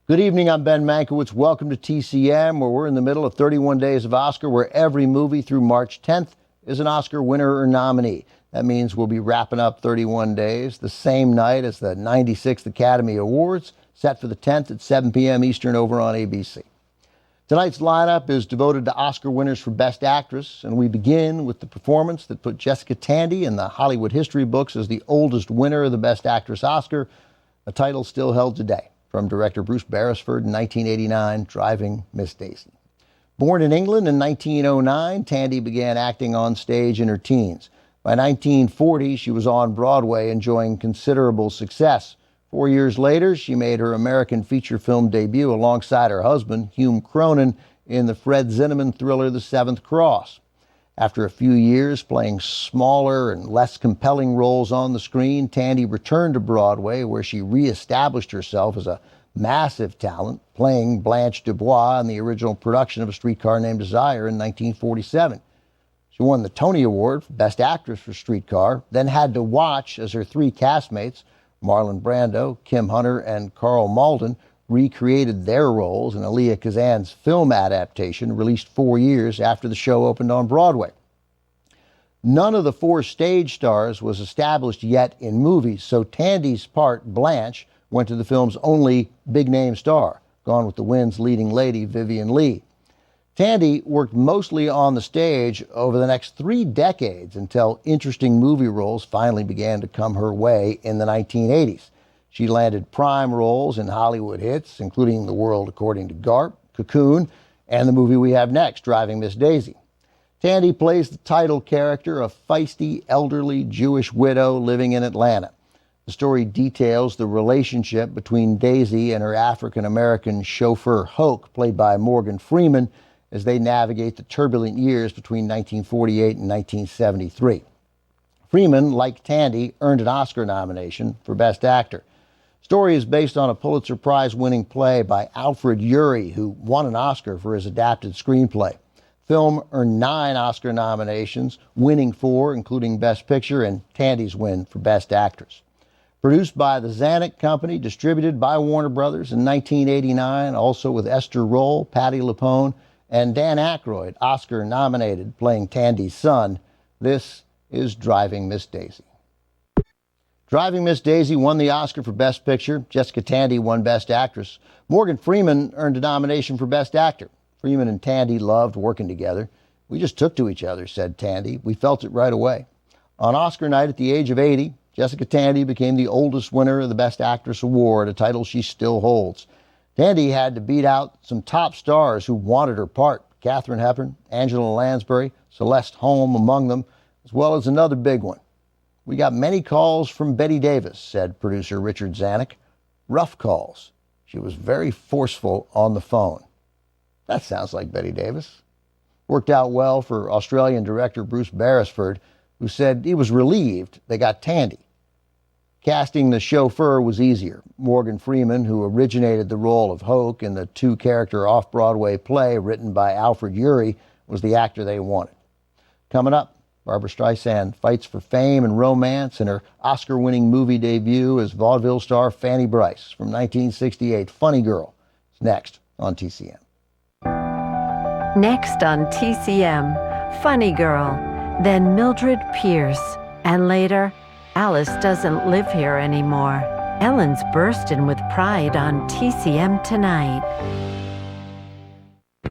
Good evening, I'm Ben Mankiewicz. Welcome to TCM, where we're in the middle of 31 days of Oscar, where every movie through March 10th is an Oscar winner or nominee. That means we'll be wrapping up 31 days the same night as the 96th Academy Awards, set for the 10th at 7 p.m. Eastern over on ABC. Tonight's lineup is devoted to Oscar winners for Best Actress, and we begin with the performance that put Jessica Tandy in the Hollywood history books as the oldest winner of the Best Actress Oscar, a title still held today from director Bruce Beresford in 1989, Driving Miss Daisy. Born in England in 1909, Tandy began acting on stage in her teens. By 1940, she was on Broadway, enjoying considerable success. 4 years later, she made her American feature film debut alongside her husband, Hume Cronin, in the Fred Zinnemann thriller The Seventh Cross. After a few years playing smaller and less compelling roles on the screen, Tandy returned to Broadway, where she reestablished herself as a massive talent, playing Blanche Dubois in the original production of A Streetcar Named Desire in 1947. She won the Tony Award for Best Actress for Streetcar, then had to watch as her three castmates, Marlon Brando, Kim Hunter, and Carl Malden, recreated their roles in Elia Kazan's film adaptation released 4 years after the show opened on Broadway. None of the four stage stars was established yet in movies, so Tandy's part, Blanche, went to the film's only big-name star, Gone with the Wind's leading lady, Vivien Leigh. Tandy worked mostly on the stage over the next 3 decades until interesting movie roles finally began to come her way in the 1980s. She landed prime roles in Hollywood hits, including The World According to Garp, Cocoon, and the movie we have next, Driving Miss Daisy. Tandy plays the title character, a feisty, elderly Jewish widow living in Atlanta. The story details the relationship between Daisy and her African-American chauffeur, Hoke, played by Morgan Freeman, as they navigate the turbulent years between 1948 and 1973. Freeman, like Tandy, earned an Oscar nomination for Best Actor. The story is based on a Pulitzer Prize-winning play by Alfred Urey, who won an Oscar for his adapted screenplay. Film earned 9 Oscar nominations, winning 4, including Best Picture, and Tandy's win for Best Actress. Produced by the Zanuck Company, distributed by Warner Brothers in 1989, also with Esther Roll, Patti LuPone, and Dan Aykroyd, Oscar nominated, playing Tandy's son. This is Driving Miss Daisy. Driving Miss Daisy won the Oscar for Best Picture. Jessica Tandy won Best Actress. Morgan Freeman earned a nomination for Best Actor. Freeman and Tandy loved working together. "We just took to each other," said Tandy. "We felt it right away." On Oscar night at the age of 80, Jessica Tandy became the oldest winner of the Best Actress award, a title she still holds. Tandy had to beat out some top stars who wanted her part: Katharine Hepburn, Angela Lansbury, Celeste Holm among them, as well as another big one. "We got many calls from Bette Davis," said producer Richard Zanuck. "Rough calls. She was very forceful on the phone." That sounds like Bette Davis. Worked out well for Australian director Bruce Beresford, who said he was relieved they got Tandy. Casting the chauffeur was easier. Morgan Freeman, who originated the role of Hoke in the 2-character off-Broadway play written by Alfred Urey, was the actor they wanted. Coming up, Barbra Streisand fights for fame and romance in her Oscar-winning movie debut as vaudeville star Fanny Brice from 1968, Funny Girl. It's next on TCM. Next on TCM, Funny Girl, then Mildred Pierce, and later, Alice doesn't live here anymore. Ellen's bursting with pride on TCM tonight.